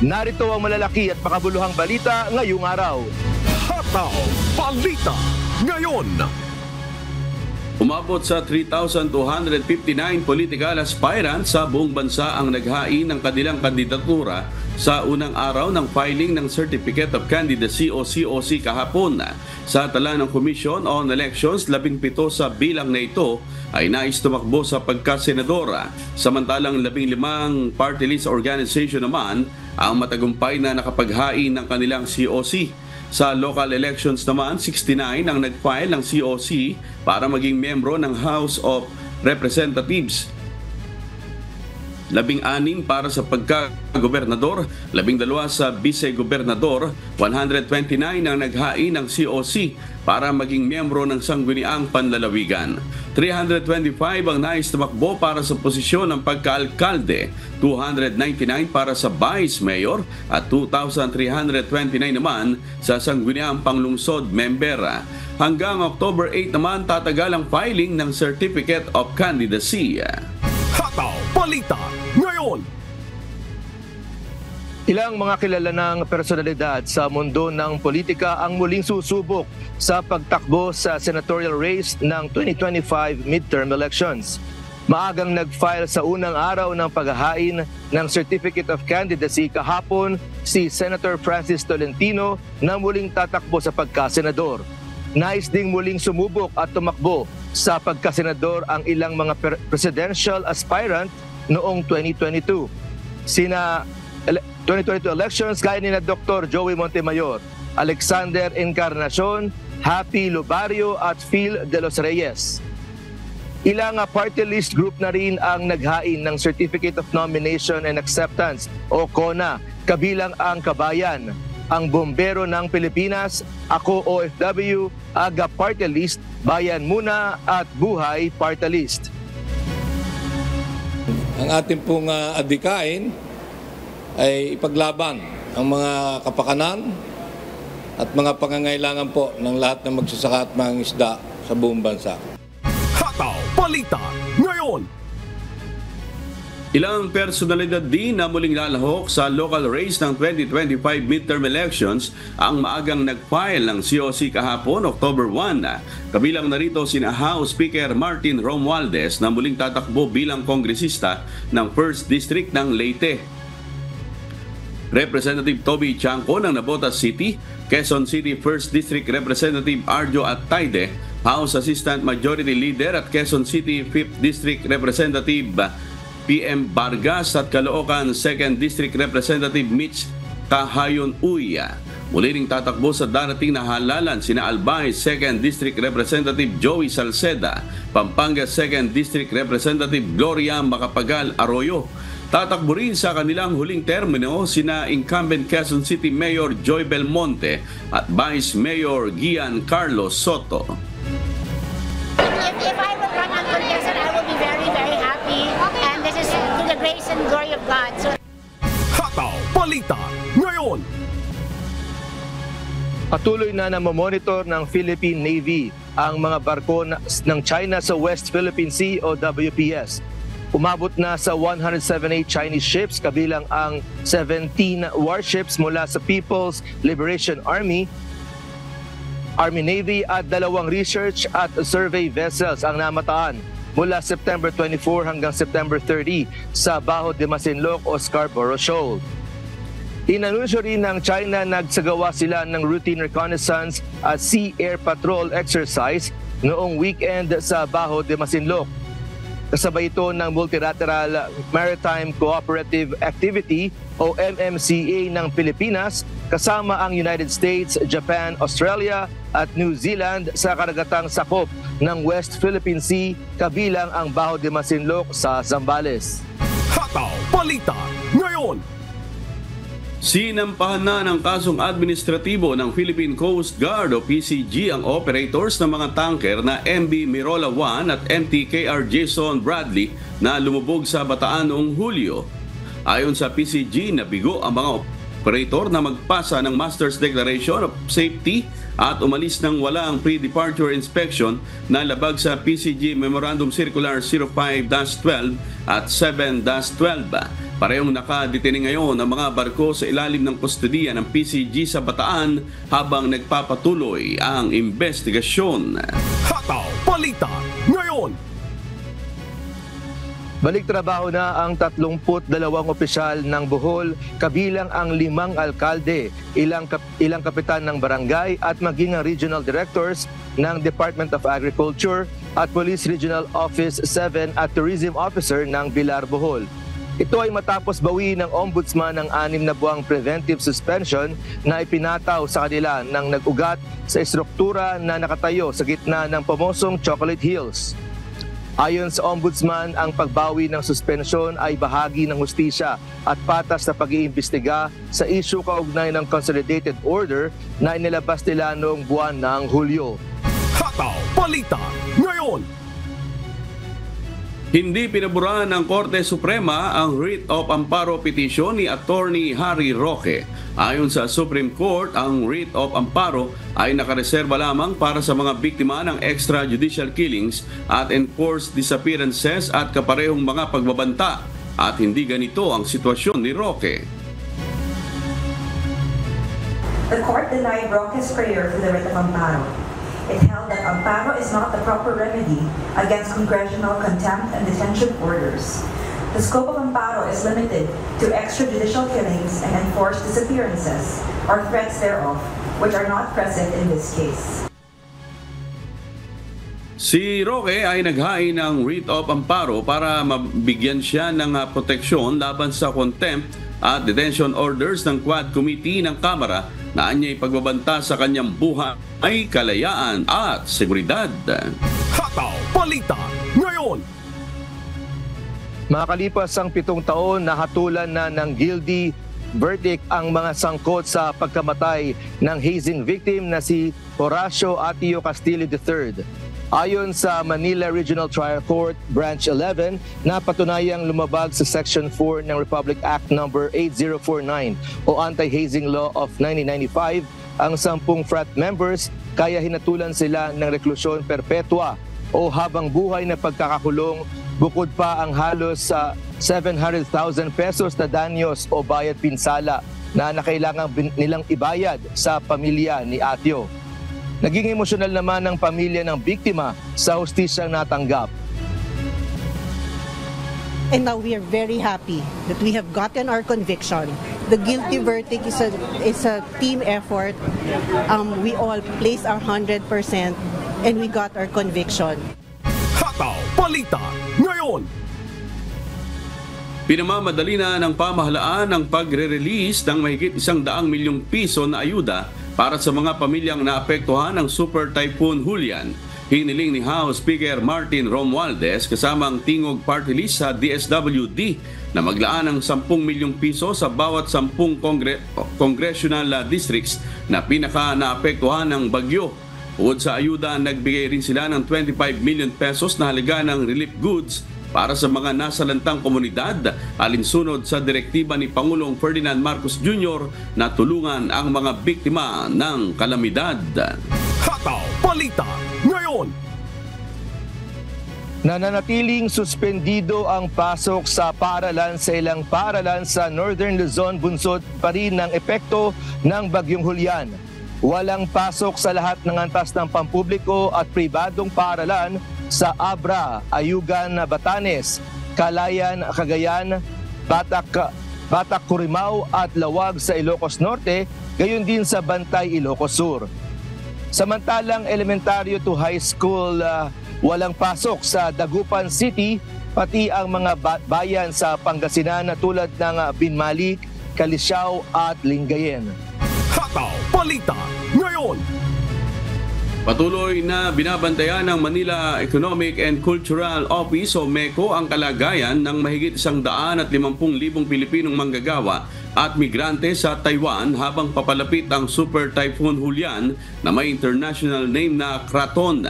Narito ang malalaki at makabuluhang balita ngayong araw. Hataw Balita ngayon. Umabot sa 3,259 political aspirants sa buong bansa ang naghain ng kanilang kandidatura sa unang araw ng filing ng Certificate of Candidacy o COC kahapon. Sa tala ng Commission on Elections, 17 sa bilang na ito ay nais tumakbo sa pagkasenadora. Samantalang 15 party list organization naman ang matagumpay na nakapaghain ng kanilang COC. Sa local elections naman, 69 ang nag-file ng COC para maging miyembro ng House of Representatives. 16 para sa pagka-gobernador, 12 sa vice-gobernador, 129 ang naghain ng COC para maging miyembro ng sangguniang panlalawigan. 325 ang nais tumakbo para sa posisyon ng pagka-alkalde, 299 para sa vice mayor at 2,329 naman sa sangguniang panglungsod member. Hanggang October 8 naman tatagal ang filing ng Certificate of Candidacy. Hataw Balita ngayon. Ilang mga kilalanang personalidad sa mundo ng politika ang muling susubok sa pagtakbo sa senatorial race ng 2025 midterm elections. Maagang nag-file sa unang araw ng paghahain ng Certificate of Candidacy kahapon si Senator Francis Tolentino na muling tatakbo sa pagkasenador. Nais ding muling sumubok at tumakbo sa pagkasenador ang ilang mga presidential aspirant noong 2022. Sina 2022 elections gaya ni na Dr. Joey Montemayor, Alexander Encarnacion, Happy Lobario at Phil de los Reyes. Ilang party list group na rin ang naghain ng Certificate of Nomination and Acceptance o CONA, kabilang ang Kabayan, ang Bombero ng Pilipinas, Ako OFW, AGA Party List, Bayan Muna at Buhay Party List. Ang ating pong adikain ay ipaglaban ang mga kapakanan at mga pangangailangan po ng lahat ng magsasaka at mga isda sa buong bansa. Hataw Balita ngayon. Ilang personalidad din na muling lalahok sa local race ng 2025 midterm elections ang maagang nag-file ng COC kahapon, October 1. Kabilang narito sina House Speaker Martin Romualdez na muling tatakbo bilang kongresista ng 1st District ng Leyte. Representative Toby Chanco ng Navotas City, Quezon City 1st District Representative Arjo Atayde, House Assistant Majority Leader at Quezon City 5th District Representative PM Vargas at Caloocan 2nd District Representative Mitch Tahayon Uya. Muli ring tatakbo sa darating na halalan sina Albay 2nd District Representative Joey Salceda, Pampanga 2nd District Representative Gloria Macapagal Arroyo. Tatakbo rin sa kanilang huling termino sina incumbent Quezon City Mayor Joy Belmonte at Vice Mayor Gian Carlos Soto. If I will run uncontested, I will be very, very happy. And this is to the grace and glory of God. So, Hataw Balita ngayon. Patuloy na namomonitor ng Philippine Navy ang mga barko ng China sa West Philippine Sea o WPS. Umabot na sa 178 Chinese ships, kabilang ang 17 warships mula sa People's Liberation Army, Navy at 2 research at survey vessels ang namataan mula September 24 hanggang September 30 sa Baho de Masinloc o Scarborough Shoal. Inanunsyo rin ng China nagsagawa sila ng routine reconnaissance at sea-air patrol exercise noong weekend sa Baho de Masinloc. Kasabay ito ng Multilateral Maritime Cooperative Activity o MMCA ng Pilipinas kasama ang United States, Japan, Australia at New Zealand sa karagatang sakop ng West Philippine Sea, kabilang ang Baho de Masinloc sa Zambales. Hataw Balita ngayon. Sinampahan na ng kasong administratibo ng Philippine Coast Guard o PCG ang operators ng mga tanker na MV Mirola 1 at MT-KR Jason Bradley na lumubog sa Bataan noong Hulyo. Ayon sa PCG, nabigo ang mga operator na magpasa ng Master's Declaration of Safety at umalis ng walang pre-departure inspection na labag sa PCG Memorandum Circular 05-12 at 7-12. Parehong nakadetene ngayon ang mga barko sa ilalim ng kustodiya ng PCG sa Bataan habang nagpapatuloy ang investigasyon. Hataw Balita ngayon. Balik trabaho na ang 32 opisyal ng Bohol, kabilang ang 5 alkalde, ilang kapitan ng barangay at maging ang regional directors ng Department of Agriculture at Police Regional Office 7 at Tourism Officer ng Bilar, Bohol. Ito ay matapos bawiin ng Ombudsman ng 6 na buwang preventive suspension na ipinataw sa kanila nang nag-ugat sa estruktura na nakatayo sa gitna ng pamosong Chocolate Hills. Ayon sa Ombudsman, ang pagbawi ng suspensyon ay bahagi ng hustisya at patas na pag-iimbestiga sa isyu kaugnay ng Consolidated Order na inilabas nila noong buwan ng Hulyo. Hataw Balita ngayon. Hindi pinabura ng Korte Suprema ang writ of amparo petition ni Attorney Harry Roque. Ayon sa Supreme Court, ang writ of amparo ay nakareserba lamang para sa mga biktima ng extrajudicial killings at enforced disappearances at kaparehong mga pagbabanta. At hindi ganito ang sitwasyon ni Roque. The court denied Roque's prayer for the writ of amparo. It held that amparo is not the proper remedy against congressional contempt and detention orders. The scope of amparo is limited to extrajudicial killings and enforced disappearances or threats thereof, which are not present in this case. Si Roque ay naghain ng writ of amparo para mabigyan siya ng proteksyon laban sa contempt at detention orders ng Quad Committee ng Kamara na anya'y pagbabanta sa kanyang buhay, kalayaan at seguridad. Hataw Balita ngayon. Makalipas ang 7 taon, nahatulan na ng guilty verdict ang mga sangkot sa pagkamatay ng hazing victim na si Horacio Atio Castillo III. Ayon sa Manila Regional Trial Court, Branch 11, napatunayang lumabag sa Section 4 ng Republic Act No. 8049 o Anti-Hazing Law of 1995 ang 10 frat members, kaya hinatulan sila ng reklusyon perpetua o habang buhay na pagkakakulong, bukod pa ang halos sa 700,000 pesos na danyos o bayad pinsala na nakailangan nilang ibayad sa pamilya ni Atio. Naging emosyonal naman ang pamilya ng biktima sa hustisyang natanggap. And now we are very happy that we have gotten our conviction. The guilty verdict is a team effort. We all placed our 100% and we got our conviction. Hataw Balita ngayon. Pinamamadali na ng pamahalaan ang pagre-release ng mahigit 100 milyong piso na ayuda para sa mga pamilyang naapektuhan ng Super Typhoon Julian. Hiniling ni House Speaker Martin Romualdez kasama ang tingog party list sa DSWD na maglaan ng 10 milyong piso sa bawat 10 congressional districts na pinaka-naapektuhan ng bagyo. Bukod sa ayuda, nagbigay rin sila ng 25 million pesos na halaga ng relief goods para sa mga nasalantang komunidad, alinsunod sa direktiba ni Pangulong Ferdinand Marcos Jr. na tulungan ang mga biktima ng kalamidad. Hataw Balita ngayon. Nananatiling suspendido ang pasok sa paaralan sa ilang paaralan sa Northern Luzon bunsod pa rin ng epekto ng Bagyong Julian. Walang pasok sa lahat ng antas ng pampubliko at pribadong paaralan sa Abra, Ayugan, Batanes, Calayan, Cagayan, Batak, Curimao at Lawag sa Ilocos Norte, gayon din sa Bantay, Ilocos Sur. Samantalang elementaryo to high school walang pasok sa Dagupan City, pati ang mga bayan sa Pangasinan tulad ng Binmalik, Calisiao at Lingayen. Hataw Balita ngayon. Patuloy na binabantayan ng Manila Economic and Cultural Office o MECO ang kalagayan ng mahigit 150,000 Pilipinong manggagawa at migrante sa Taiwan habang papalapit ang Super Typhoon Julian na may international name na Kraton.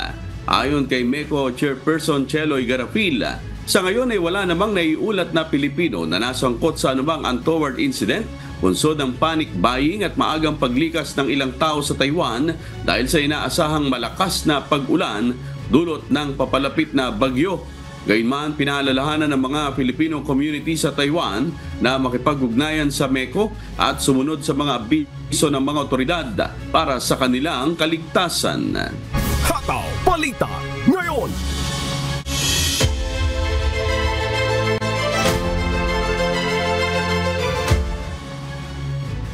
Ayon kay MECO Chairperson Cheloy Garapil, sa ngayon ay wala namang naiulat na Pilipino na nasangkot sa anumang untoward incident bunsod ng panic buying at maagang paglikas ng ilang tao sa Taiwan dahil sa inaasahang malakas na pag-ulan dulot ng papalapit na bagyo. Gayunman, pinaalalahanan ng mga Filipino community sa Taiwan na makipag-ugnayan sa MECO at sumunod sa mga abiso ng mga otoridad para sa kanilang kaligtasan. Hataw Balita ngayon.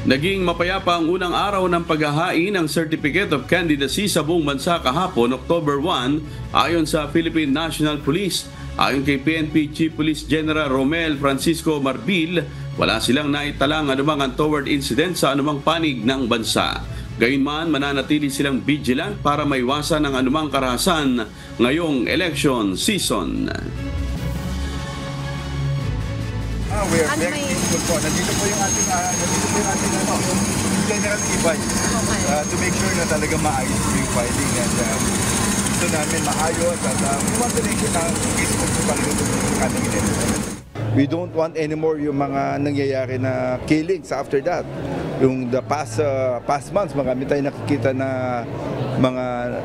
Naging mapayapa ang unang araw ng paghahain ng Certificate of Candidacy sa buong bansa kahapon, October 1, ayon sa Philippine National Police. Ayon kay PNP Chief Police General Romel Francisco Marbil, wala silang naitalang anumang untoward incident sa anumang panig ng bansa. Gayunman, mananatili silang vigilant para maiwasan ang anumang karahasan ngayong election season. We are very thankful po. Nandito po yung ating General Ibay to make sure na talaga maayos yung filing and gusto namin maayos at we want to make sure na peaceful po talaga yung ating election. We don't want anymore yung mga nangyayari na killings after that. Yung the past months, marami tayong nakikita na mga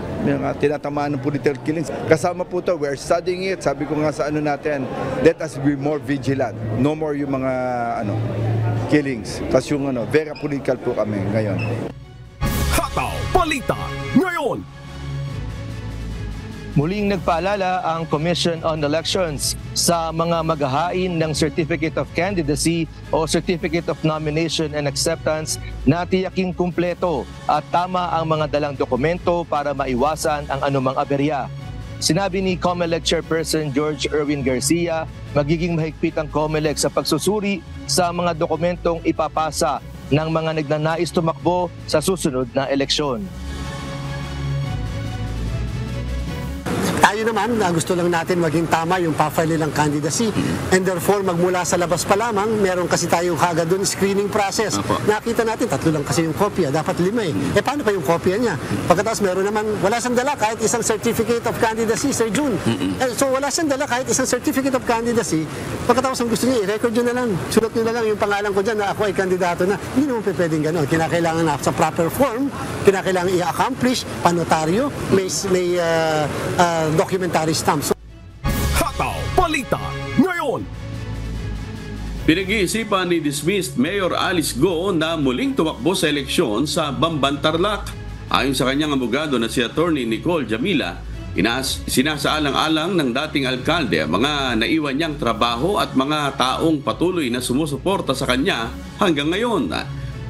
tinatamaan ng political killings. Kasama po ito, we're studying it. Sabi ko nga sa natin, let us be more vigilant. No more yung mga killings. Kasi yung very political po kami ngayon. Hataw Balita ngayon. Muling nagpaalala ang Commission on Elections sa mga maghahain ng Certificate of Candidacy o Certificate of Nomination and Acceptance na tiyaking kumpleto at tama ang mga dalang dokumento para maiwasan ang anumang aberya. Sinabi ni COMELEC Chairperson George Erwin Garcia, magiging mahigpit ang COMELEC sa pagsusuri sa mga dokumentong ipapasa ng mga nagnanais tumakbo sa susunod na eleksyon. Tayo naman, gusto lang natin maging tama yung pa-file nilang candidacy. And therefore, magmula sa labas pa lamang, meron kasi tayong kagad doon screening process. Nakita natin, 3 lang kasi yung kopya, dapat 5 eh. Paano pa yung kopya niya? Pagkatapos meron naman, wala siyang dala kahit isang certificate of candidacy, Sir June. So wala siyang dala kahit isang certificate of candidacy. Pagkatapos ang gusto niya, i-record nyo na lang. Sunod nyo na lang yung pangalan ko dyan na ako ay kandidato na. Hindi naman pwedeng gano'n. Kinakailangan na sa proper form, kinakailangan i-accomplish, panotaryo, may documentary stamps. Hataw Balita ngayon. Pinag-iisipan ni dismissed Mayor Alice Go na muling tumakbo sa eleksyon sa Bamban, Tarlac. Ayon sa kanyang abogado na si Attorney Nicole Jamila, sinasaalang-alang ng dating alkalde ang mga naiwan niyang trabaho at mga taong patuloy na sumusuporta sa kanya hanggang ngayon.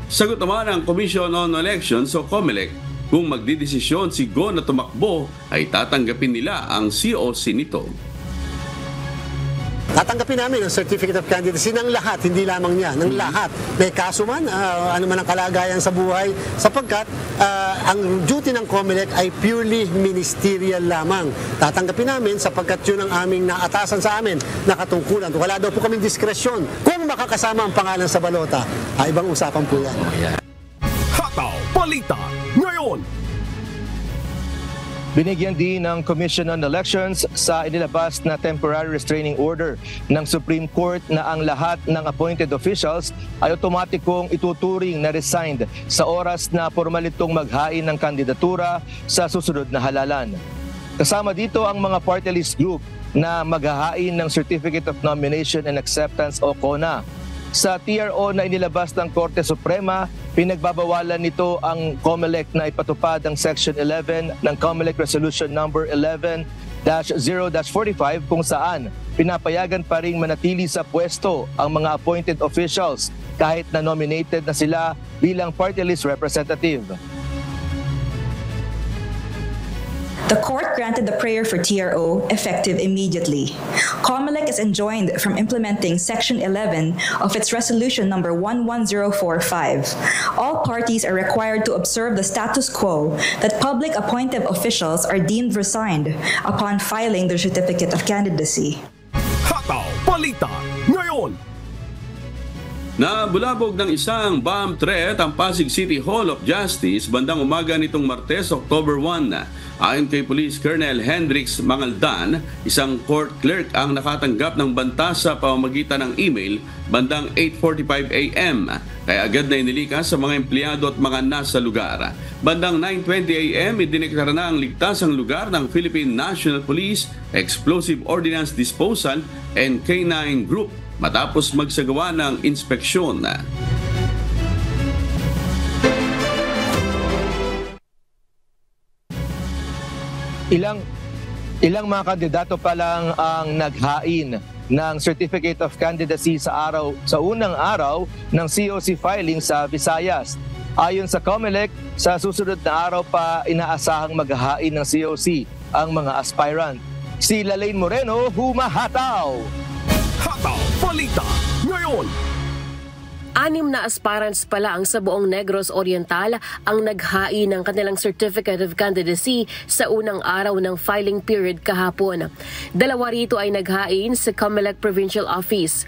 Sagot naman ang Commission on Elections o COMELEC, kung magdidesisyon si Go na tumakbo ay tatanggapin nila ang COC nito. Tatanggapin namin ang Certificate of Candidacy ng lahat, hindi lamang niya, ng lahat. May kaso man, ano man ang kalagayan sa buhay, sapagkat ang duty ng COMELEC ay purely ministerial lamang. Tatanggapin namin sapagkat yun ang aming naatasan sa amin na katungkulan. Wala daw po kaming diskresyon. Kung makakasama ang pangalan sa balota, ibang usapan po yan. Hataw Balita ngayon. Binigyan din ng Commission on Elections sa inilabas na temporary restraining order ng Supreme Court na ang lahat ng appointed officials ay otomatikong ituturing na resigned sa oras na formal itong maghain ng kandidatura sa susunod na halalan. Kasama dito ang mga party list group na maghahain ng Certificate of Nomination and Acceptance o CONA. Sa TRO na inilabas ng Korte Suprema, pinagbabawalan nito ang COMELEC na ipatupad ang Section 11 ng COMELEC Resolution Number 11-0-45 kung saan pinapayagan pa ring manatili sa pwesto ang mga appointed officials kahit na nominated na sila bilang party list representative. The court granted the prayer for TRO effective immediately. COMELEC is enjoined from implementing Section 11 of its Resolution Number 11045. All parties are required to observe the status quo that public appointed officials are deemed resigned upon filing their certificate of candidacy. Hataw Balita ngayon. Nabulabog ng isang bomb threat ang Pasig City Hall of Justice bandang umaga nitong Martes, October 1. Ayon kay Police Colonel Hendrix Mangaldan, isang court clerk ang nakatanggap ng banta sa pamamagitan ng email bandang 8:45 a.m. Kaya agad na inilikas sa mga empleyado at mga nasa lugar. Bandang 9:20 a.m. idineklara na ang ligtas ang lugar ng Philippine National Police Explosive Ordnance Disposal and K9 Group matapos magsagawa ng inspeksyon. Ilang mga kandidato pa lang ang naghain ng Certificate of Candidacy sa unang araw ng COC filing sa Visayas. Ayon sa COMELEC, sa susunod na araw pa inaasahang maghahain ng COC ang mga aspirant. Si Lalaine Moreno, humahataw! Hataw Balita ngayon. 6 na aspirants pa lang sa buong Negros Oriental ang naghain ng kanilang Certificate of Candidacy sa unang araw ng filing period kahapon. 2 rito ay naghain sa COMELEC Provincial Office,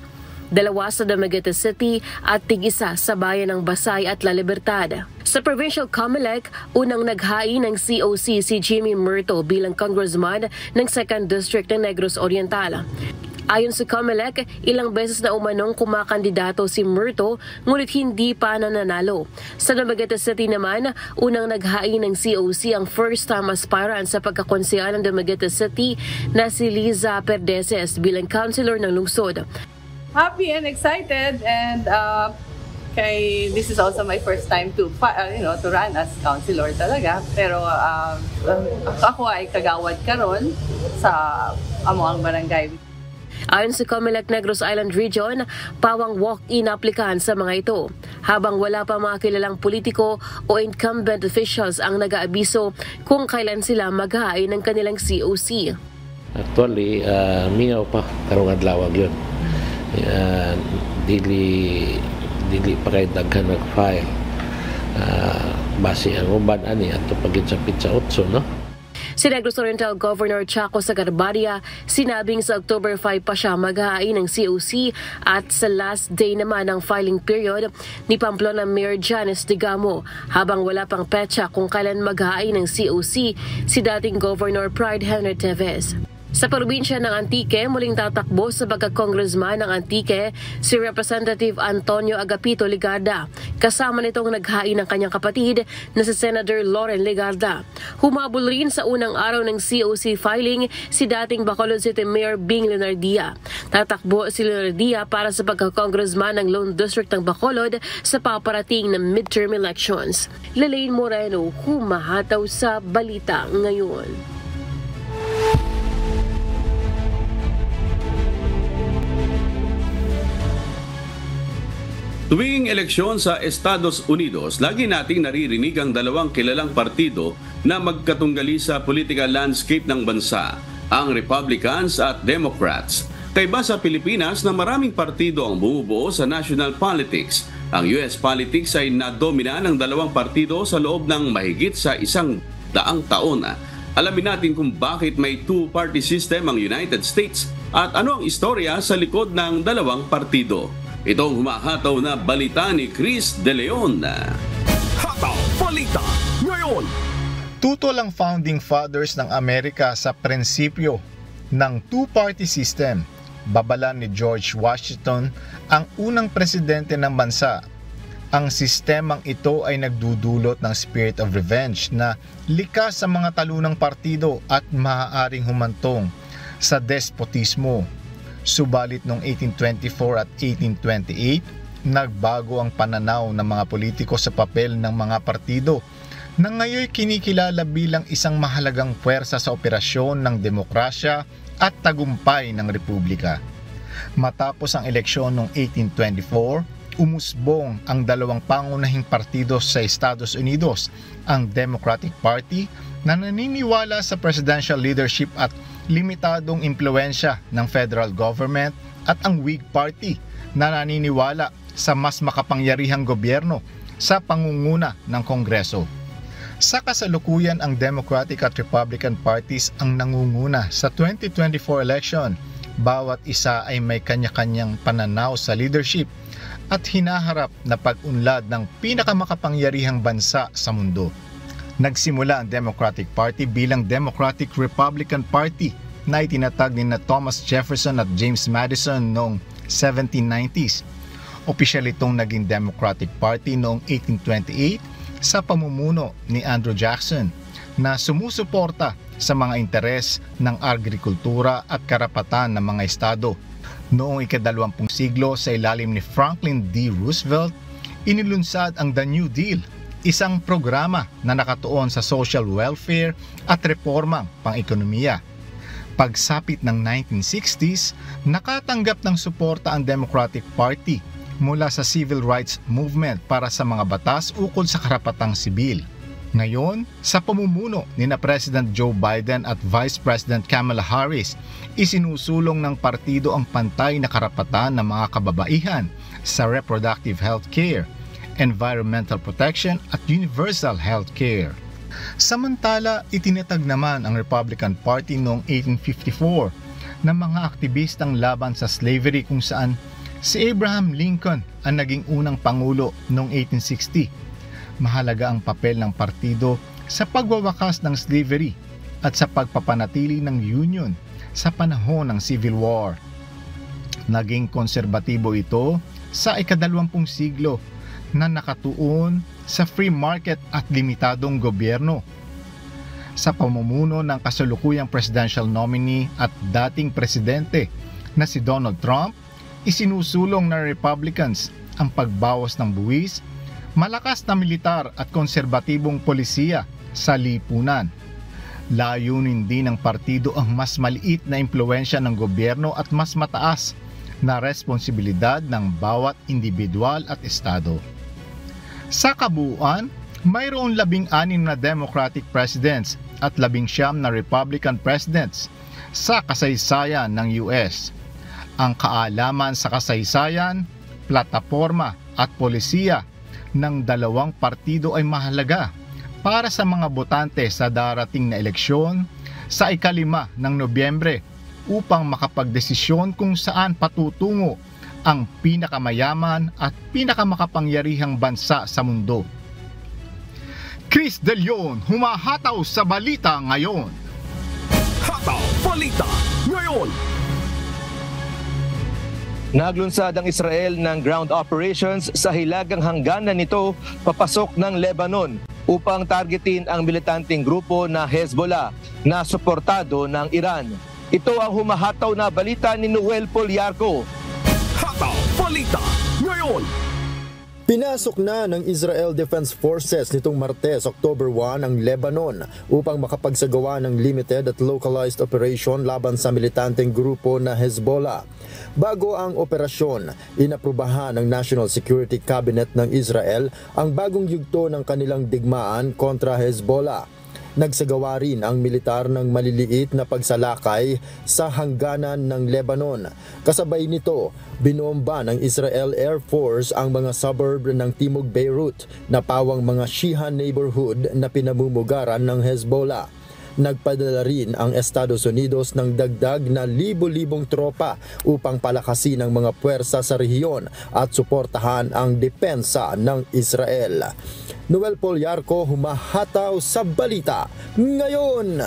2 sa Dumaguete City at 1 sa bayan ng Basay at La Libertad. Sa Provincial COMELEC, unang naghain ng COC si Jimmy Murto bilang congressman ng 2nd District ng Negros Oriental. Ayon sa COMELEC, ilang beses na umanong kumakandidato si Murto ngunit hindi pa nananalo. Sa Dumaguete City naman, unang naghain ng COC ang first-time aspirant sa pagkakonsehal ng Dumaguete City na si Liza Perdeses bilang councilor ng lungsod. Happy and excited, and this is also my first time to run as councilor talaga. Pero ako ay kagawad karon sa amoang barangay. Ayon sa COMELEC Negros Island Region, pawang walk-in applicant sa mga ito, habang wala pa mga kilalang politiko o incumbent officials ang nag-aabiso kung kailan sila maghahain ng kanilang COC. Actually, mingaw pa karong adlaw yun. Dili pa kayo daghan nag-file. Base ang uban ani ato pagin sa Pizza 8, no? Si Negros Oriental Governor Chaco Sagarbarria, sinabing sa October 5 pa siya maghahain ng COC at sa last day naman ng filing period ni Pamplona Mayor Janice Digamo, habang wala pang petsa kung kailan maghahain ng COC si dating Governor Pride Henry Teves. Sa probinsya ng Antique, muling tatakbo sa pagka-congressman ng Antique si Representative Antonio Agapito Ligarda. Kasama nitong naghain ng kanyang kapatid na si Senator Loren Ligarda. Humabol rin sa unang araw ng COC filing si dating Bacolod City Mayor Bing Leonardia. Tatakbo si Leonardia para sa pagka-congressman ng Lone District ng Bacolod sa paparating na midterm elections. Lalaine Moreno, humahataw sa Balita Ngayon. Tuwing eleksyon sa Estados Unidos, lagi nating naririnig ang dalawang kilalang partido na magkatunggali sa political landscape ng bansa, ang Republicans at Democrats. Kaiba sa Pilipinas na maraming partido ang bumubuo sa national politics, ang US politics ay nadomina ng dalawang partido sa loob ng mahigit sa 100 taon. Alamin natin kung bakit may two-party system ang United States at ano ang istorya sa likod ng dalawang partido. Itong humahataw na balita ni Chris De Leon. Hataw Balita ngayon. Tutol ang founding fathers ng Amerika sa prinsipyo ng two-party system. Babala ni George Washington, ang unang presidente ng bansa. Ang sistemang ito ay nagdudulot ng spirit of revenge na likas sa mga talunang partido at maaaring humantong sa despotismo. Subalit noong 1824 at 1828, nagbago ang pananaw ng mga politiko sa papel ng mga partido na ngayon kinikilala bilang isang mahalagang puwersa sa operasyon ng demokrasya at tagumpay ng republika. Matapos ang eleksyon noong 1824, umusbong ang dalawang pangunahing partido sa Estados Unidos, ang Democratic Party na naniniwala sa presidential leadership at limitadong impluensya ng federal government at ang Whig Party na naniniwala sa mas makapangyarihang gobyerno sa pangunguna ng Kongreso. Sa kasalukuyan, ang Democratic at Republican parties ang nangunguna sa 2024 election. Bawat isa ay may kanya-kanyang pananaw sa leadership at hinaharap na pag-unlad ng pinakamakapangyarihang bansa sa mundo. Nagsimula ang Democratic Party bilang Democratic Republican Party na itinatag ni Thomas Jefferson at James Madison noong 1790s. Opisyal itong naging Democratic Party noong 1828 sa pamumuno ni Andrew Jackson na sumusuporta sa mga interes ng agrikultura at karapatan ng mga estado. Noong ika-20 siglo sa ilalim ni Franklin D. Roosevelt, inilunsad ang The New Deal, isang programa na nakatuon sa social welfare at reformang pang-ekonomiya. Pagsapit ng 1960s, nakatanggap ng suporta ang Democratic Party mula sa civil rights movement para sa mga batas ukol sa karapatang sibil. Ngayon, sa pamumuno ni President Joe Biden at Vice President Kamala Harris, isinusulong ng partido ang pantay na karapatan ng mga kababaihan sa reproductive health care, environmental protection at universal health care. Samantala, itinatag naman ang Republican Party noong 1854 ng mga aktivistang laban sa slavery kung saan si Abraham Lincoln ang naging unang pangulo noong 1860. Mahalaga ang papel ng partido sa pagwawakas ng slavery at sa pagpapanatili ng Union sa panahon ng Civil War. Naging konserbatibo ito sa ika-20 siglo na nakatuon sa free market at limitadong gobyerno. Sa pamumuno ng kasalukuyang presidential nominee at dating presidente na si Donald Trump, isinusulong ng Republicans ang pagbawas ng buwis, malakas na militar at konserbatibong polisiya sa lipunan. Layunin din ng partido ang mas maliit na impluwensya ng gobyerno at mas mataas na responsibilidad ng bawat individual at estado. Sa kabuuan, mayroon 16 na Democratic presidents at 19 na Republican presidents sa kasaysayan ng US. Ang kaalaman sa kasaysayan, plataporma at polisiya ng dalawang partido ay mahalaga para sa mga botante sa darating na eleksyon sa ika-5 ng Nobyembre upang makapagdesisyon kung saan patutungo ang pinakamayaman at pinakamakapangyarihang bansa sa mundo. Chris De Leon, humahataw sa balita ngayon. Hataw Balita Ngayon. Naglunsad ang Israel ng ground operations sa hilagang hangganan nito papasok ng Lebanon upang targetin ang militanteng grupo na Hezbollah na suportado ng Iran. Ito ang humahataw na balita ni Noel Poliarco. Hataw Balita Ngayon. Pinasok na ng Israel Defense Forces nitong Martes, October 1 ang Lebanon upang makapagsagawa ng limited at localized operation laban sa militanteng grupo na Hezbollah. Bago ang operasyon, inaprubahan ng National Security Cabinet ng Israel ang bagong yugto ng kanilang digmaan kontra Hezbollah. Nagsagawa rin ang militar ng maliliit na pagsalakay sa hangganan ng Lebanon. Kasabay nito, binomba ng Israel Air Force ang mga suburb ng Timog Beirut na pawang mga Shia neighborhood na pinamumugaran ng Hezbollah. Nagpadala rin ang Estados Unidos ng dagdag na libo-libong tropa upang palakasin ang mga puwersa sa rehiyon at suportahan ang depensa ng Israel. Noel Poliarco, humahataw sa balita ngayon.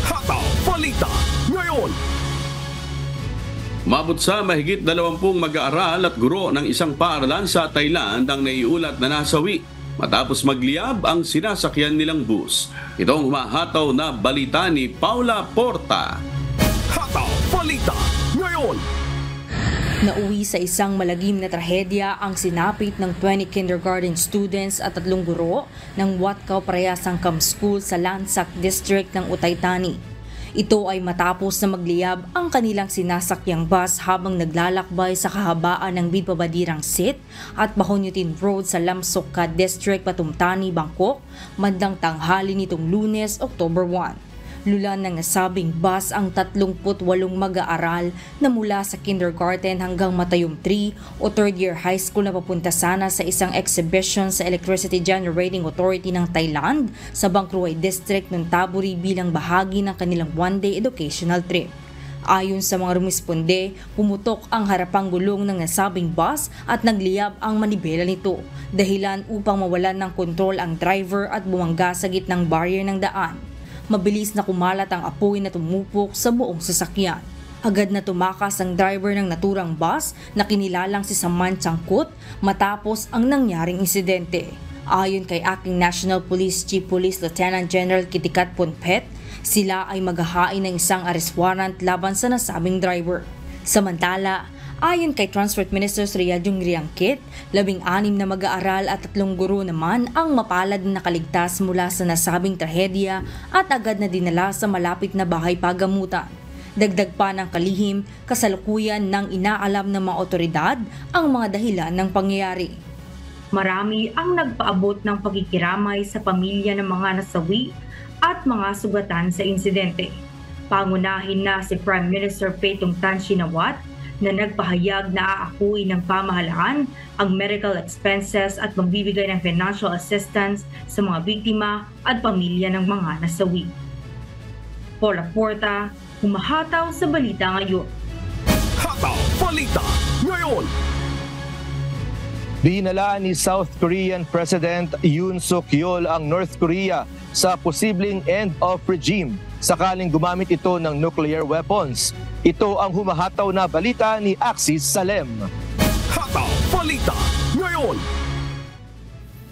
Hataw Balita Ngayon. Mabot sa mahigit 20 mag-aaral at guro ng isang paaralan sa Thailand ang naiulat na nasawi matapos magliyab ang sinasakyan nilang bus. Ito ang humahataw na balita ni Paula Porta. Hataw Balita Ngayon. Nauwi sa isang malagim na trahedya ang sinapit ng 20 kindergarten students at 3 guro ng Wat Khao Prayasang Camp School sa Lansak District ng Utaytani. Ito ay matapos na magliyab ang kanilang sinasakyang bus habang naglalakbay sa kahabaan ng Bidpabadirang Sit at Bahonyutin Road sa Lamsokka District, Patumtani, Bangkok, mandang tanghali nitong Lunes, October 1. Lulan ng nasabing bus ang 38 mag-aaral na mula sa kindergarten hanggang Matayum 3 o 3rd year high school na papunta sana sa isang exhibition sa Electricity Generating Authority ng Thailand sa Bangkruay District ng Taburi bilang bahagi ng kanilang one-day educational trip. Ayon sa mga rumisponde, pumutok ang harapang gulong ng nasabing bus at nagliyab ang manibela nito, dahilan upang mawalan ng kontrol ang driver at bumangga sa gitnang barrier ng daan. Mabilis na kumalat ang apoy na tumupok sa buong sasakyan. Agad na tumakas ang driver ng naturang bus na kinilalang si Saman Changkut matapos ang nangyaring insidente. Ayon kay Acting National Police Chief Police Lieutenant General Kitikat Ponpet, sila ay maghahain ng isang arrest warrant laban sa nasabing driver. Samantala, ayon kay Transport Minister Riyadung Riangkit, 16 na mag-aaral at 3 guro naman ang mapalad na nakaligtas mula sa nasabing trahedya at agad na dinala sa malapit na bahay pagamutan. Dagdag pa ng kalihim, kasalukuyan ng inaalam ng mga otoridad ang mga dahilan ng pangyayari. Marami ang nagpaabot ng pagkikiramay sa pamilya ng mga nasawi at mga sugatan sa insidente. Pangunahin na si Prime Minister Paetongtarn Shinawatra na nagpahayag na aakuin ng pamahalaan ang medical expenses at magbibigay ng financial assistance sa mga biktima at pamilya ng mga nasawi. Paula Porta, humahataw sa balita ngayon. Hataw Balita ngayon! Binalaan ni South Korean President Yoon Suk Yeol ang North Korea sa posibleng end of regime sakaling gumamit ito ng nuclear weapons. Ito ang humahataw na balita ni Axis Salem. Hataw Balita ngayon!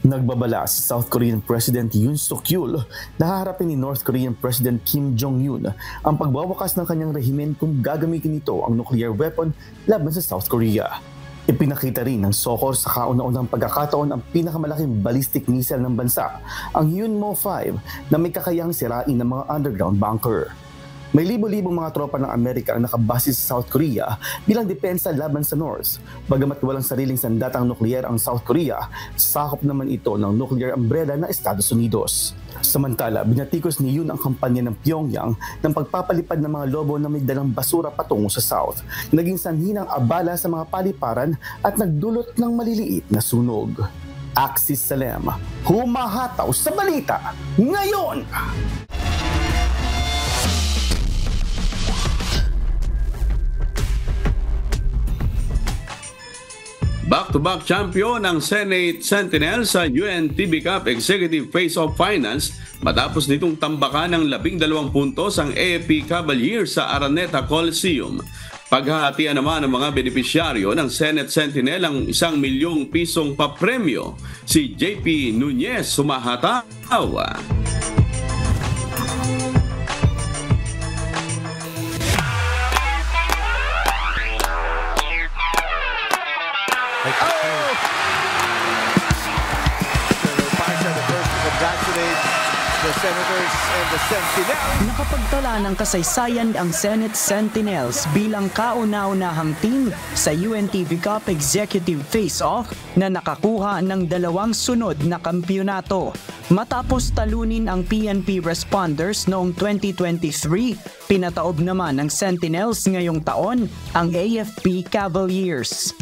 Nagbabala si South Korean President Yoon Suk Yeol na haharapin ni North Korean President Kim Jong-un ang pagwawakas ng kanyang rehimen kung gagamitin nito ang nuclear weapon laban sa South Korea. Ipinakita rin ng SOCOR sa kauna-unang pagkakataon ang pinakamalaking ballistic missile ng bansa, ang Yunmo-5, na may kakayahang sirain ng mga underground bunker. May libo-libong mga tropa ng Amerika ang nakabase sa South Korea bilang depensa laban sa North. Bagamat walang sariling sandatang nuklear ang South Korea, sakop naman ito ng nuclear umbrella ng Estados Unidos. Samantala, binatikos ni Yoon ang kampanya ng Pyongyang ng pagpapalipad ng mga lobo na may dalang basura patungo sa South. Naging sanhi ng abala sa mga paliparan at nagdulot ng maliliit na sunog. Axis Salem, humahataw sa balita ngayon! Back-to-back champion ang Senate Sentinel sa UNTV Cup Executive Face-Off Finals matapos nitong tambakan ng 12 puntos ang AFP Cavaliers sa Araneta Coliseum. Paghahatian naman ng mga benepisyaryo ng Senate Sentinel ang 1 milyong pisong papremyo. Si JP Nunez humahataw. Senators and the Sentinels. Nakapagtala ng kasaysayan ang Senate Sentinels bilang kauna-unahang team sa UNTV Cup Executive Face-Off na nakakuha ng 2 sunod na kampyonato. Matapos talunin ang PNP Responders noong 2023, pinataob naman ng Sentinels ngayong taon ang AFP Cavaliers.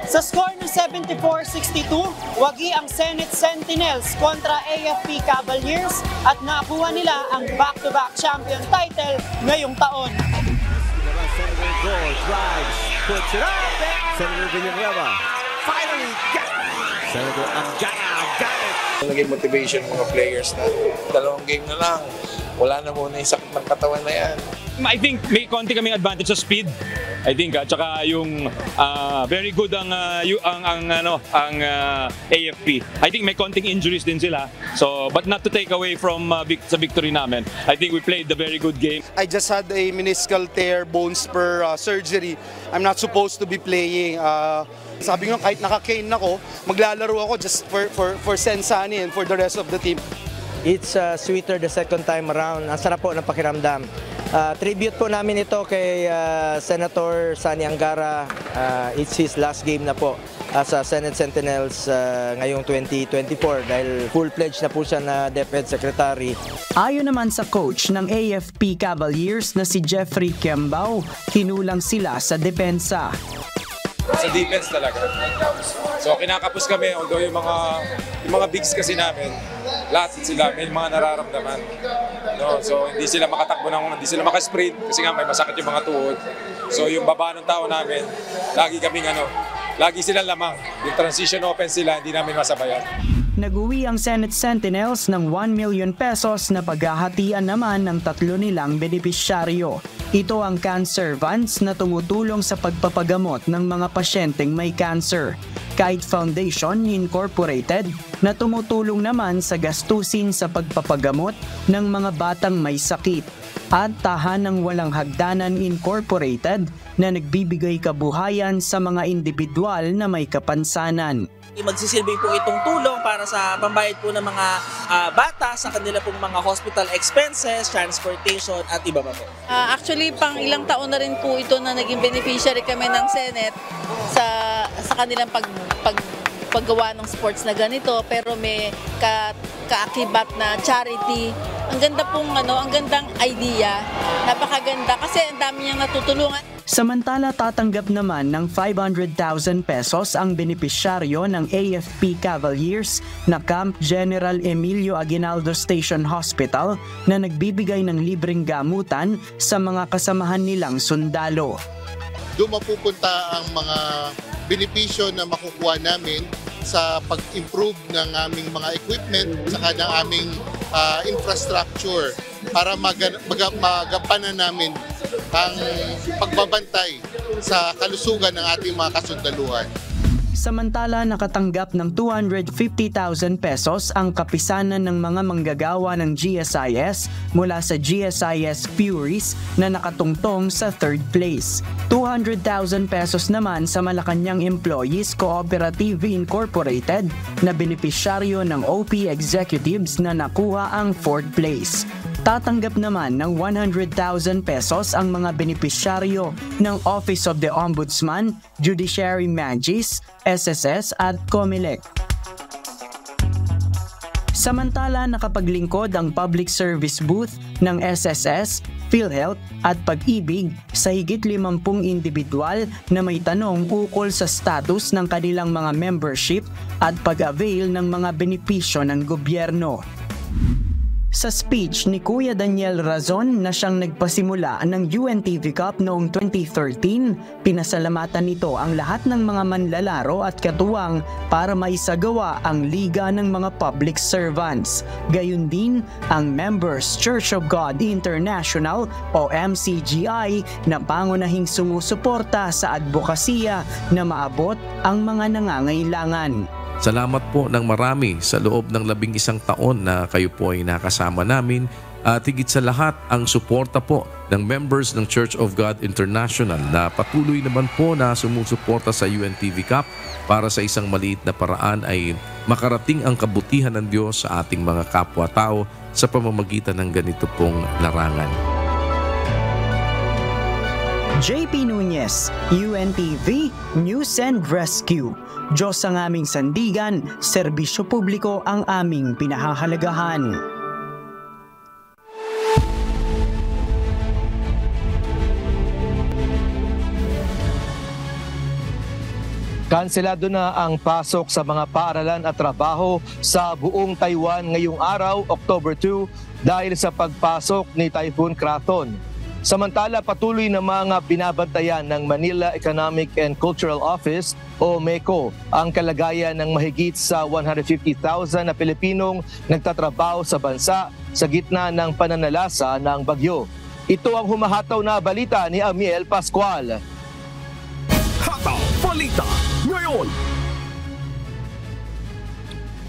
Sa score ng 74-62, wagi ang Senate Sentinels kontra AFP Cavaliers at nakuha nila ang back-to-back champion title ngayong taon. Senator goes, drives, puts it up, Senator Villanueva finally got it! Senator Angara got it! Naging motivation mga players na 2 game na lang, wala na muna yung sakit ng katawan na yan. I think may konti kaming advantage sa speed. I think tsaka yung very good ang AFP. I think may konting injuries din sila. So but not to take away from sa victory namin. I think we played the very good game. I just had a meniscal tear, bone spur surgery. I'm not supposed to be playing. Sabi ko kahit naka-cane ako, maglalaro ako just for Sensani and for the rest of the team. It's sweeter the second time around. Ang sarap po ng pakiramdam. Tribute po namin ito kay Senator Sani Angara. It's his last game na po sa Senate Sentinels ngayong 2024 dahil full-fledged na po siya na DepEd Secretary. Ayon naman sa coach ng AFP Cavaliers na si Jeffrey Kembao, kinulang sila sa depensa. sa defense talaga. So kinakapos kami, although yung mga bigs kasi namin, lahat sila may mga nararamdaman. No, so hindi sila makatakbo hindi sila makasprint kasi nga may masakit yung mga tuhod. So yung baba ng tao namin, lagi silang lamang. Yung transition offense sila, hindi namin masabayan. Nag-uwi ang Senate Sentinels ng 1 million pesos na paghahatian naman ng 3 nilang benepisyaryo. Ito ang cancer funds na tumutulong sa pagpapagamot ng mga pasyenteng may cancer. Kite Foundation Incorporated na tumutulong naman sa gastusin sa pagpapagamot ng mga batang may sakit. At Tahanang Walang Hagdanan Incorporated na nagbibigay kabuhayan sa mga individual na may kapansanan. Magsisilbi po itong tulong para sa pambayad po ng mga bata sa kanila pong mga hospital expenses, transportation at iba pa po. Actually, pang ilang taon na rin po ito na naging beneficiary kami ng Senate sa kanilang paggawa ng sports na ganito, pero may kaakibat na charity. Ang ganda pong ang gandang idea. Napakaganda kasi ang dami niyang natutulungan. Samantala, tatanggap naman ng 500,000 pesos ang benepisyaryo ng AFP Cavaliers na Camp General Emilio Aguinaldo Station Hospital na nagbibigay ng libreng gamutan sa mga kasamahan nilang sundalo. Doon mapupunta ang mga benepisyo na makukuha namin sa pag-improve ng aming mga equipment saka ng aming infrastructure para magampanan namin ang pagbabantay sa kalusugan ng ating mga kasundaluhan. Samantala, nakatanggap ng 250,000 pesos ang kapisanan ng mga manggagawa ng GSIS mula sa GSIS Furies na nakatungtong sa 3rd place. 200,000 pesos naman sa Malacanang Employees Cooperative Incorporated na benepisyaryo ng OP Executives na nakuha ang 4th place. Tatanggap naman ng 100,000 pesos ang mga benepisyaryo ng Office of the Ombudsman, Judiciary Magis, SSS at COMELEC. Samantala, nakapaglingkod ang public service booth ng SSS, PhilHealth at Pag-ibig sa higit 50 individual na may tanong ukol sa status ng kanilang mga membership at pag-avail ng mga benepisyo ng gobyerno. Sa speech ni Kuya Daniel Razon na siyang nagpasimula ng UNTV Cup noong 2013, pinasalamatan nito ang lahat ng mga manlalaro at katuwang para maisagawa ang Liga ng mga Public Servants. Gayun din ang Members Church of God International o MCGI na pangunahing sumusuporta sa advokasya na maabot ang mga nangangailangan. Salamat po ng marami sa loob ng 11 taon na kayo po ay nakasama namin at higit sa lahat ang suporta po ng members ng Church of God International na patuloy naman po na sumusuporta sa UNTV Cup para sa isang maliit na paraan ay makarating ang kabutihan ng Diyos sa ating mga kapwa-tao sa pamamagitan ng ganito pong larangan. JP Nunez, UNTV News and Rescue. Diyos ang aming sandigan, serbisyo publiko ang aming pinahahalagahan. Kanselado na ang pasok sa mga paaralan at trabaho sa buong Taiwan ngayong araw, October 2, dahil sa pagpasok ni Typhoon Krathon. Samantala, patuloy na mga binabantayan ng Manila Economic and Cultural Office o MECO ang kalagayan ng mahigit sa 150,000 na Pilipinong nagtatrabaho sa bansa sa gitna ng pananalasa ng bagyo. Ito ang humahataw na balita ni Amiel Pascual. Hataw Balita ngayon!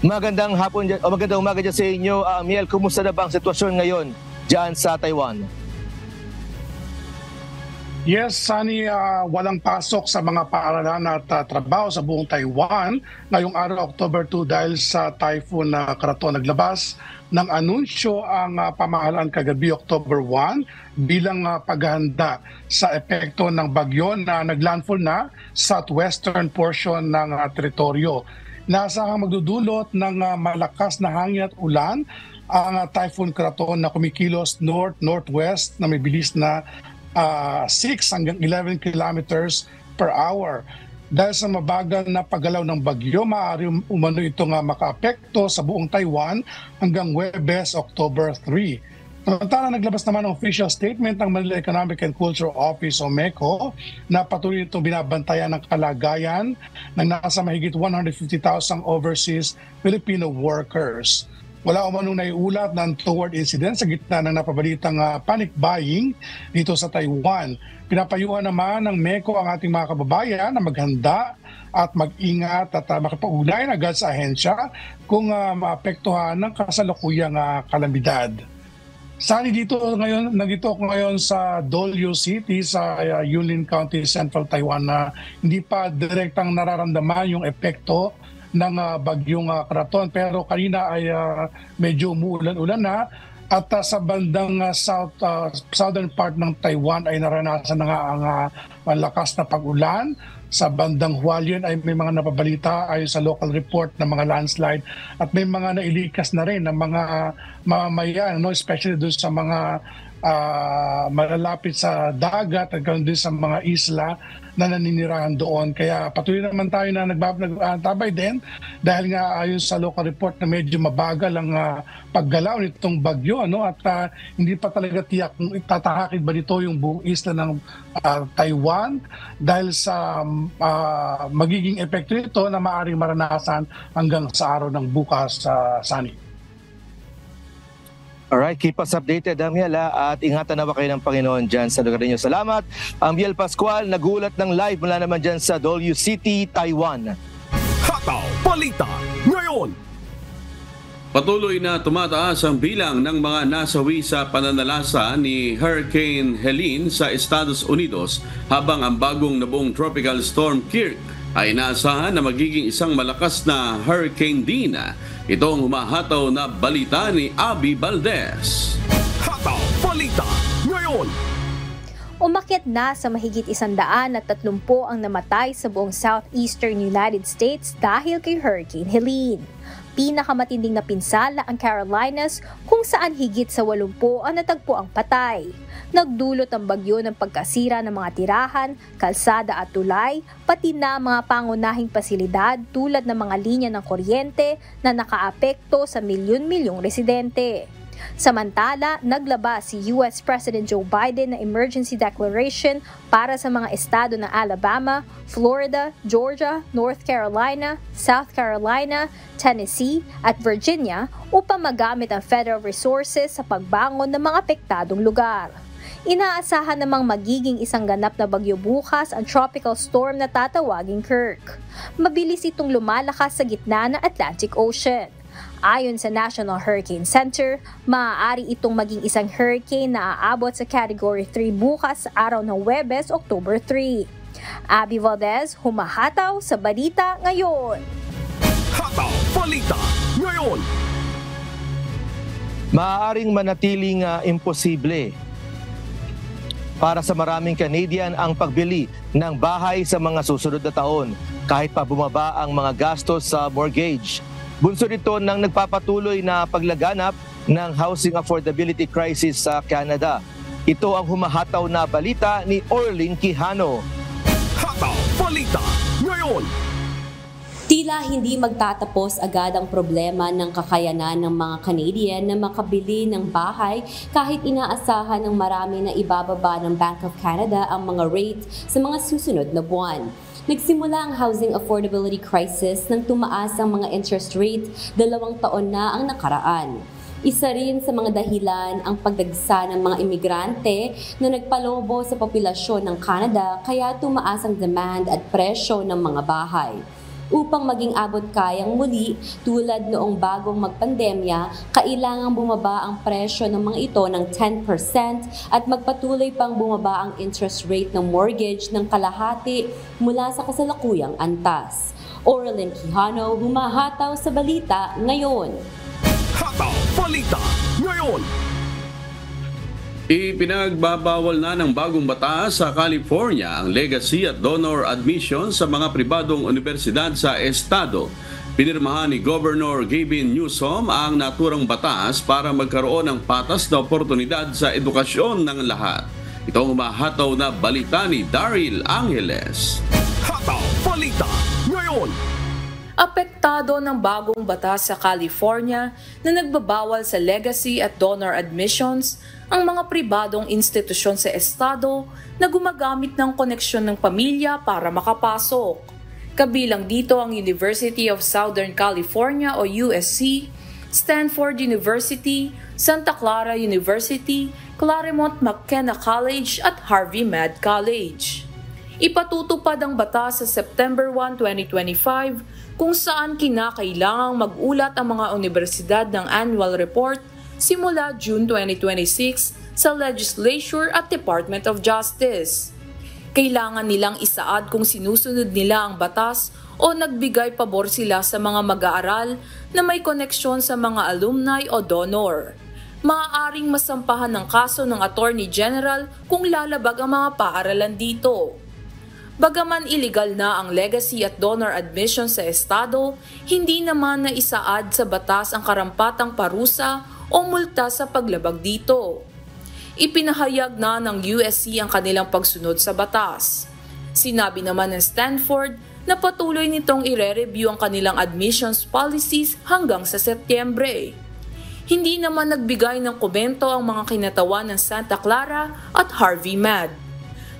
Magandang umaga dyan sa inyo, Amiel. Kumusta na ba ang sitwasyon ngayon dyan sa Taiwan? Yes, Sunny, walang pasok sa mga paaralan at trabaho sa buong Taiwan ngayong araw, October 2, dahil sa Typhoon Krathon. Naglabas ng anunsyo ang pamahalaan kagabi, October 1, bilang paghahanda sa epekto ng bagyo na naglandfall na sa southwestern portion ng teritoryo. Nasahang magdudulot ng malakas na hangin at ulan ang Typhoon Krathon na kumikilos north-northwest na may bilis na 6 hanggang 11 kilometers per hour. Dahil sa mabagal na paggalaw ng bagyo, maaari umano itong makaapekto sa buong Taiwan hanggang Huwebes, October 3. Samantala, naglabas naman ang official statement ng Manila Economic and Cultural Office o MECO na patuloy itong binabantayan ng kalagayan ng nasa mahigit 150,000 overseas Filipino workers. Wala umanong naiulat ng untoward incident sa gitna ng napabalitang panic buying dito sa Taiwan. Pinapayuhan naman ng MECO ang ating mga kababayan na maghanda at mag-ingat at makipag-ugnayan agad sa ahensya kung maapektuhan ng kasalukuyang kalamidad. Sani dito ngayon, nandito ako ngayon sa Dolio City sa Yunlin County, Central Taiwan na hindi pa direktang nararamdaman yung epekto ng bagyong Kraton, pero kanina ay medyo umuulan-ulan na at sa bandang southern part ng Taiwan ay naranasan na nga ang malakas na pag-ulan. Sa bandang Hualien ay may mga napabalita ayon sa local report ng mga landslide at may mga nailikas na rin ng mga mamamayan, especially doon sa mga malalapit sa dagat at ganoon din sa mga isla na naninirahan doon. Kaya patuloy naman tayo na nagtabay din dahil nga ayon sa local report na medyo mabagal ang paggalaw nitong bagyo at hindi pa talaga tiyak kung itatahakid ba dito yung buong isla ng Taiwan dahil sa magiging epekto nito na maaaring maranasan hanggang sa araw ng bukas sa Sani. Alright, keep us updated, Amiel, at ingatan nawa kayo ng Panginoon dyan sa lugar ninyo. Salamat, Amiel Pascual, nagulat ng live mula naman dyan sa Dolio City, Taiwan. Hataw Balita ngayon! Patuloy na tumataas ang bilang ng mga nasawi sa pananalasa ni Hurricane Helene sa Estados Unidos habang ang bagong nabuong tropical storm Kirk ay inaasahan na magiging isang malakas na hurricane din. Ito ang humahataw na balita ni Abby Valdez. Hataw Balita ngayon! Umakyat na sa mahigit 130 ang namatay sa buong southeastern United States dahil kay Hurricane Helene. Pinakamatinding na pinsala ang Carolinas kung saan higit sa 80 ang natagpo ang patay. Nagdulot ang bagyo ng pagkasira ng mga tirahan, kalsada at tulay, pati na mga pangunahing pasilidad tulad ng mga linya ng kuryente na nakaapekto sa milyon-milyong residente. Samantala, naglabas si US President Joe Biden ng emergency declaration para sa mga estado ng Alabama, Florida, Georgia, North Carolina, South Carolina, Tennessee at Virginia upang magamit ang federal resources sa pagbangon ng mga apektadong lugar. Inaasahan namang magiging isang ganap na bagyo bukas ang tropical storm na tatawaging Kirk. Mabilis itong lumalakas sa gitna ng Atlantic Ocean. Ayon sa National Hurricane Center, maaari itong maging isang hurricane na aabot sa Category 3 bukas araw ng Huwebes, October 3. Abby Valdez, humahataw sa Balita Ngayon. Hataw Balita Ngayon! Maaaring manatiling imposible para sa maraming Canadian ang pagbili ng bahay sa mga susunod na taon kahit pa bumaba ang mga gastos sa mortgage. Bunso nito ng nagpapatuloy na paglaganap ng housing affordability crisis sa Canada. Ito ang humahataw na balita ni Orling Quijano. Hataw Balita Ngayon! Tila hindi magtatapos agad ang problema ng kakayanan ng mga Canadian na makabili ng bahay kahit inaasahan ng marami na ibababa ng Bank of Canada ang mga rate sa mga susunod na buwan. Nagsimula ang housing affordability crisis nang tumaas ang mga interest rate 2 taon na ang nakaraan. Isa rin sa mga dahilan ang pagdagsa ng mga imigrante na nagpalobo sa populasyon ng Canada kaya tumaas ang demand at presyo ng mga bahay. Upang maging abot kayang muli tulad noong bagong magpandemya, kailangang bumaba ang presyo ng mga ito ng 10% at magpatuloy pang bumaba ang interest rate ng mortgage ng kalahati mula sa kasalukuyang antas. Orlin Quijano, humahataw sa Balita Ngayon. Hataw Balita Ngayon! Ipinagbabawal na ng bagong batas sa California ang legacy at donor admission sa mga pribadong universidad sa estado. Pinirmahan ni Governor Gavin Newsom ang naturang batas para magkaroon ng patas na oportunidad sa edukasyon ng lahat. Ito ang humahataw na balita ni Daryl Angeles. Hataw Balita Balita Ngayon. Apektado ng bagong batas sa California na nagbabawal sa legacy at donor admissions ang mga pribadong institusyon sa estado na gumagamit ng koneksyon ng pamilya para makapasok. Kabilang dito ang University of Southern California o USC, Stanford University, Santa Clara University, Claremont McKenna College at Harvey Med College. Ipatutupad ang batas sa September 1, 2025 kung saan kinakailangang mag-ulat ang mga universidad ng annual report simula June 2026 sa Legislature at Department of Justice. Kailangan nilang isaad kung sinusunod nila ang batas o nagbigay pabor sila sa mga mag-aaral na may koneksyon sa mga alumni o donor. Maaaring masampahan ng kaso ng Attorney General kung lalabag ang mga paaralan dito. Bagaman iligal na ang legacy at donor admission sa estado, hindi naman na isaad sa batas ang karampatang parusa o multa sa paglabag dito. Ipinahayag na ng USC ang kanilang pagsunod sa batas. Sinabi naman ng Stanford na patuloy nitong ire-review ang kanilang admissions policies hanggang sa Setyembre. Hindi naman nagbigay ng komento ang mga kinatawan ng Santa Clara at Harvey Med.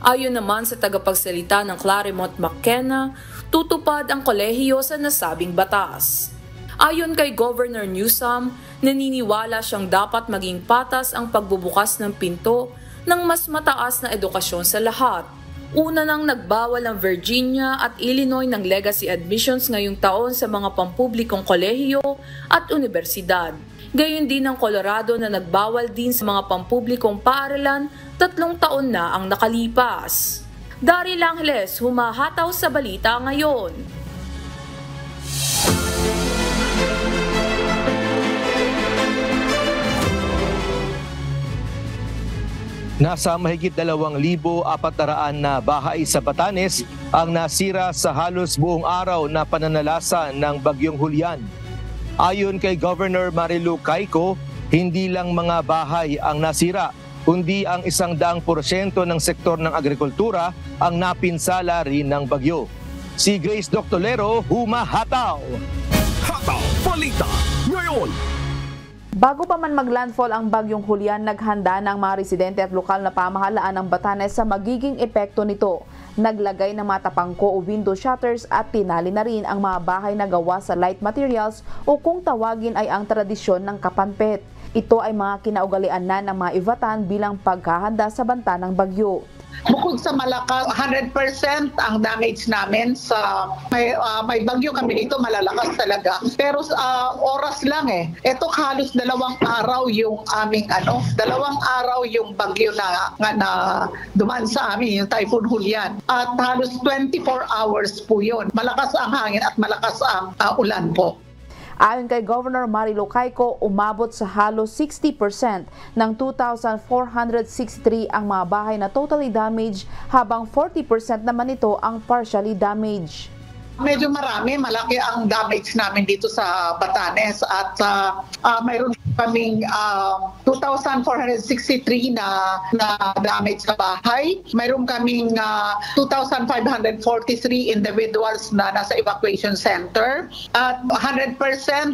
Ayon naman sa tagapagsalita ng Claremont McKenna, tutupad ang kolehiyo sa nasabing batas. Ayon kay Governor Newsom, naniniwala siyang dapat maging patas ang pagbubukas ng pinto ng mas mataas na edukasyon sa lahat. Una nang nagbawal ang Virginia at Illinois ng legacy admissions ngayong taon sa mga pampublikong kolehiyo at universidad. Gayon din ang Colorado na nagbawal din sa mga pampublikong paaralan 3 taon na ang nakalipas. Daryl Angeles, humahataw sa balita ngayon. Nasa mahigit 2,400 na bahay sa Batanes ang nasira sa halos buong araw na pananalasa ng Bagyong Julian. Ayon kay Governor Marilu Cayco, hindi lang mga bahay ang nasira, kundi ang 100% ng sektor ng agrikultura ang napinsala rin ng bagyo. Si Grace Doctolero, humahataw! Hataw Balita Ngayon. Bago pa man maglandfall ang Bagyong Julian, naghanda ng mga residente at lokal na pamahalaan ng Batanes sa magiging epekto nito. Naglagay ng mga tapangko o window shutters at tinali na rin ang mga bahay na gawa sa light materials o kung tawagin ay ang tradisyon ng kapanpet. Ito ay mga kinaugalian na ng mga Ivatan bilang paghahanda sa banta ng bagyo. Bukod sa malakas, 100% ang damage namin sa may bagyo kami dito, malalakas talaga. Pero oras lang eh. Ito halos 2 araw yung aming 2 araw yung bagyo na dumaan sa amin, yung Typhoon Julian. At halos 24 hours po yun. Malakas ang hangin at malakas ang ulan po. Ayon kay Governor Marilu Cayco, umabot sa halos 60% ng 2,463 ang mga bahay na totally damaged habang 40% naman ito ang partially damaged. Medyo malaki ang damage namin dito sa Batanes at mayroon kaming 2,463 na damage sa bahay. Mayroon kaming 2,543 individuals na nasa evacuation center at 100%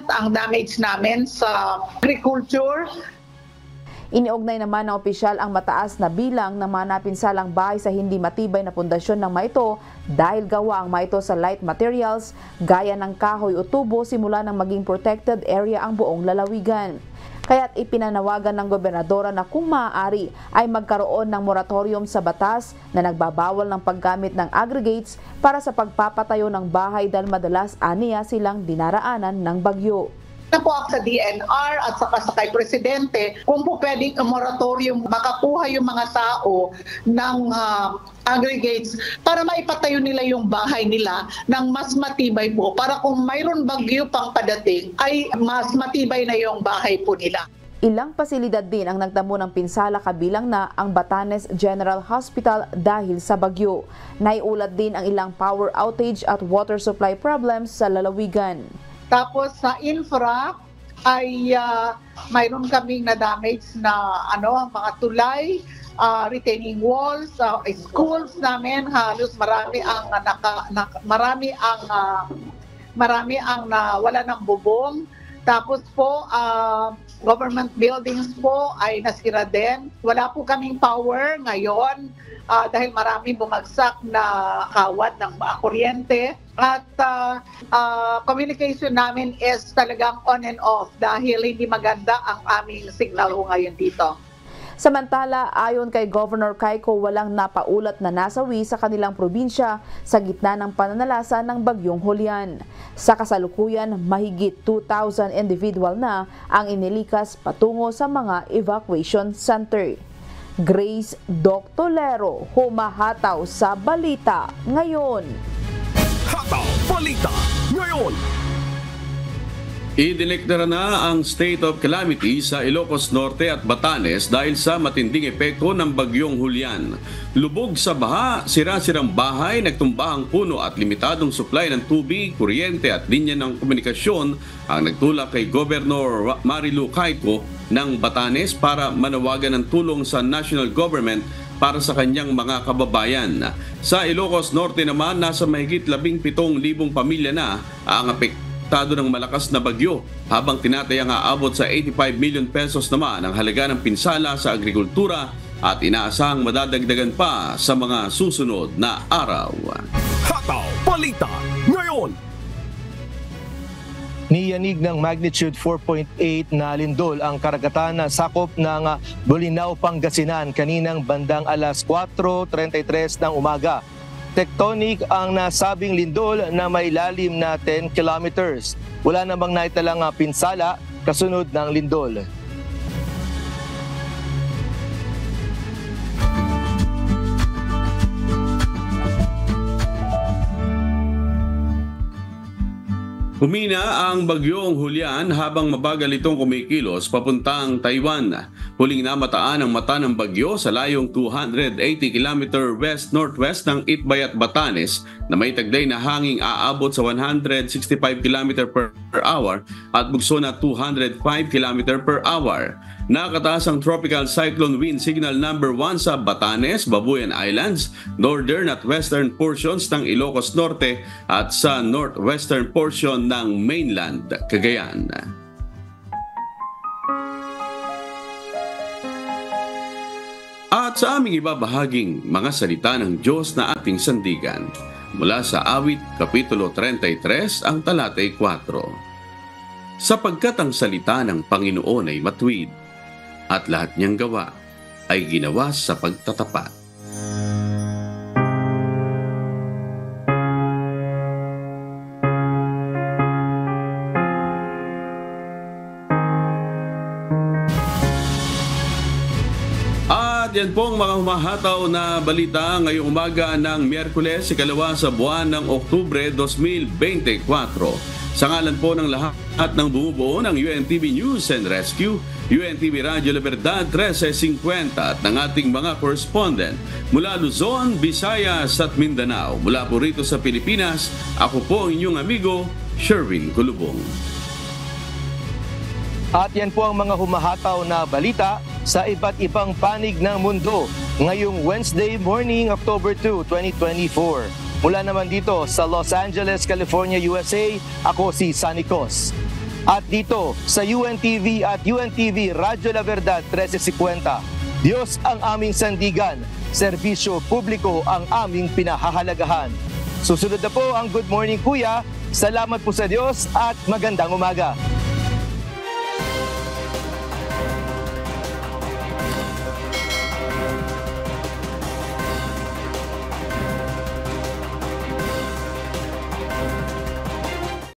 ang damage namin sa agriculture. Iniugnay naman ng opisyal ang mataas na bilang ng mga napinsalang bahay sa hindi matibay na pundasyon ng mga ito dahil gawa ang mga ito sa light materials gaya ng kahoy o tubo simula ng maging protected area ang buong lalawigan. Kaya't ipinanawagan ng gobernadora na kung maaari ay magkaroon ng moratorium sa batas na nagbabawal ng paggamit ng aggregates para sa pagpapatayo ng bahay dahil madalas aniya silang dinaraanan ng bagyo. Na po ako sa DNR at saka sa kay Presidente kung po pwedeng moratorium makakuha yung mga tao ng aggregates para maipatayo nila yung bahay nila ng mas matibay po para kung mayroon bagyo pang padating ay mas matibay na yung bahay po nila. Ilang pasilidad din ang nagtamo ng pinsala kabilang na ang Batanes General Hospital dahil sa bagyo. Naiulat din ang ilang power outage at water supply problems sa lalawigan. Tapos sa infra ay mayroon kaming na-damage na mga tulay retaining walls, schools namin halos marami ang nawala ng bubong. Tapos po, government buildings po ay nasira din. Wala po kaming power ngayon dahil marami bumagsak na kawat ng kuryente. At communication namin is talagang on and off dahil hindi maganda ang aming signal ngayon dito. Samantala, ayon kay Governor Cayco, walang napaulat na nasawi sa kanilang probinsya sa gitna ng pananalasa ng Bagyong Julian. Sa kasalukuyan, mahigit 2,000 individual na ang inilikas patungo sa mga evacuation center. Grace Doctolero, humahataw sa Balita Ngayon. Hataw Balita Ngayon. Idineklara na ang state of calamity sa Ilocos Norte at Batanes dahil sa matinding epekto ng Bagyong Julian. Lubog sa baha, sira-sirang bahay, nagtumbahang puno at limitadong supply ng tubig, kuryente at linya ng komunikasyon ang nagtulak kay Governor Marilu Cayco ng Batanes para manawagan ng tulong sa national government para sa kanyang mga kababayan. Sa Ilocos Norte naman, nasa mahigit 17,000 pamilya na ang apektado ng malakas na bagyo, habang tinatayang aabot sa 85 million pesos naman ang halaga ng pinsala sa agrikultura at inaasahang madadagdagan pa sa mga susunod na araw. Hataw Balita Ngayon. Niyanig ng magnitude 4.8 na lindol ang karagatan na sakop ng Bolinao, Pangasinan kaninang bandang alas 4:33 ng umaga. Tectonic ang nasabing lindol na may lalim na 10 kilometers. Wala namang naitalang pinsala kasunod ng lindol. Humina ang Bagyong Julian habang mabagal itong kumikilos papuntang Taiwan. Huling namataan ang mata ng bagyo sa layong 280 km west-northwest ng Itbayat, Batanes na may taglay na hanging aabot sa 165 km per hour at bugso na 205 km per hour. Nakataas ang tropical cyclone wind signal number 1 sa Batanes, Babuyan Islands, northern at western portions ng Ilocos Norte at sa northwestern portion ng mainland Cagayan. At sa aming ibabahaging mga salita ng Diyos na ating sandigan, mula sa Awit, Kapitulo 33, ang talatay 4. Sapagkat ang salita ng Panginoon ay matuwid, at lahat niyang gawa ay ginawa sa pagtatapat. At yan po ang mga humahataw na balita ngayong umaga ng Miyerkules, ikalawa sa buwan ng Oktubre 2024. Sa ngalan po ng lahat ng bumubuo ng UNTV News and Rescue, UNTV Radyo La Verdad 1350 at ng ating mga correspondent mula Luzon, Visayas at Mindanao. Mula po rito sa Pilipinas, ako po ang inyong amigo, Sherwin Kulubong. At yan po ang mga humahataw na balita sa iba't ibang panig ng mundo ngayong Wednesday morning, October 2, 2024. Mula naman dito sa Los Angeles, California, USA, ako si Sunny Cos. At dito sa UNTV at UNTV Radyo La Verdad 1350, Diyos ang aming sandigan, serbisyo publiko ang aming pinahahalagahan. Susunod na po ang Good Morning Kuya. Salamat po sa Diyos at magandang umaga.